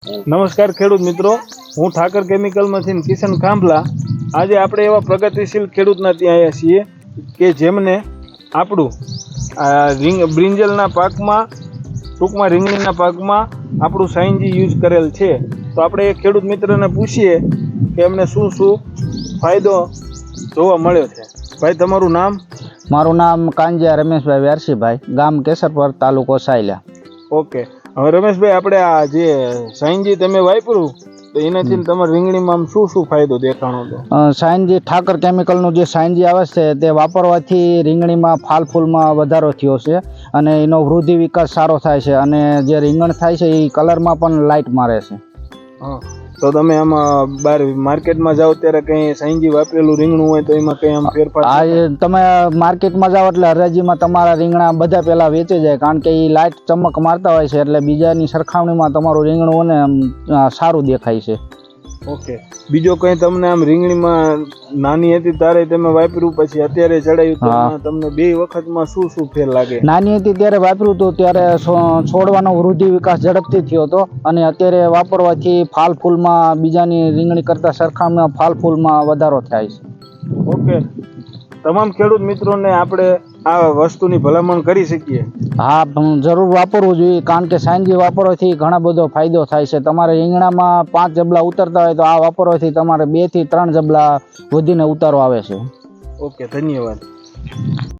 નમસ્કાર ખેડૂત મિત્રો, હું ઠાકર કેમિકલમાંથી કિશન ખાંભલા. આજે આપણે એવા પ્રગતિશીલ ખેડૂતના ત્યાં આવ્યા છીએ કે જેમને આપણું બ્રિંજલના પાકમાં, ટૂંકમાં રીંગણીના પાકમાં આપણું સાઈનજી યુઝ કરેલ છે. તો આપણે એ ખેડૂત મિત્રને પૂછીએ કે એમને શું શું ફાયદો જોવા મળ્યો છે. ભાઈ, તમારું નામ? મારું નામ કાંજિયા રમેશભાઈ વ્યારસીભાઈ, ગામ કેસરપર, તાલુકો સાયલા. ઓકે, હવે રમેશભાઈ, આપણે આ જે સાઈનજી તમે વાપર્યું તો એનાથી તમારા રીંગણીમાં આમ શું શું ફાયદો દેખાણો હતો? સાઈનજી ઠાકર કેમિકલનું જે સાઈનજી આવે છે તે વાપરવાથી રીંગણીમાં ફાલ ફૂલમાં વધારો થયો છે અને એનો વૃદ્ધિ વિકાસ સારો થાય છે અને જે રીંગણ થાય છે એ કલરમાં પણ લાઇટ મારે છે. હા, તો તમે આમાં બહાર માર્કેટમાં જાઓ ત્યારે કંઈ સાઈનજી વાપરેલું રીંગણું હોય તો એમાં કંઈ આમ ફેરફાર? તમે માર્કેટમાં જાઓ એટલે હરાજીમાં તમારા રીંગણા બધા પહેલાં વેચી જાય, કારણ કે એ લાઇટ ચમક મારતા હોય છે એટલે બીજાની સરખામણીમાં તમારું રીંગણું ને સારું દેખાય છે. ઓકે, બીજો કંઈ તમને આમ રીંગણીમાં નાની હતી ત્યારે તમે વાપર્યું, પછી અત્યારે ચડાયું તો તમને બે વખતમાં શું શું ફેર લાગે? નાની હતી ત્યારે વાપર્યું હતું ત્યારે છોડવાનો વૃદ્ધિ વિકાસ ઝડપથી થયો હતો અને અત્યારે વાપરવાથી ફાલ ફૂલમાં બીજાની રીંગણી કરતાં સરખામણીમાં ફાલ ફૂલમાં વધારો થાય છે. ઓકે, તમામ ખેડૂત મિત્રોને આપણે આ વસ્તુની ભલામણ કરી શકીએ? હા, જરૂર વાપરવું જોઈએ, કારણ કે સાઈનજી વાપરવાથી ઘણા બધો ફાયદો થાય છે. તમારે રીંગણામાં 5 જબલા ઉતરતા હોય તો આ વાપરવાથી તમારે 2 થી 3 જબલા વધીને ઉતારો આવે છે. ઓકે, ધન્યવાદ.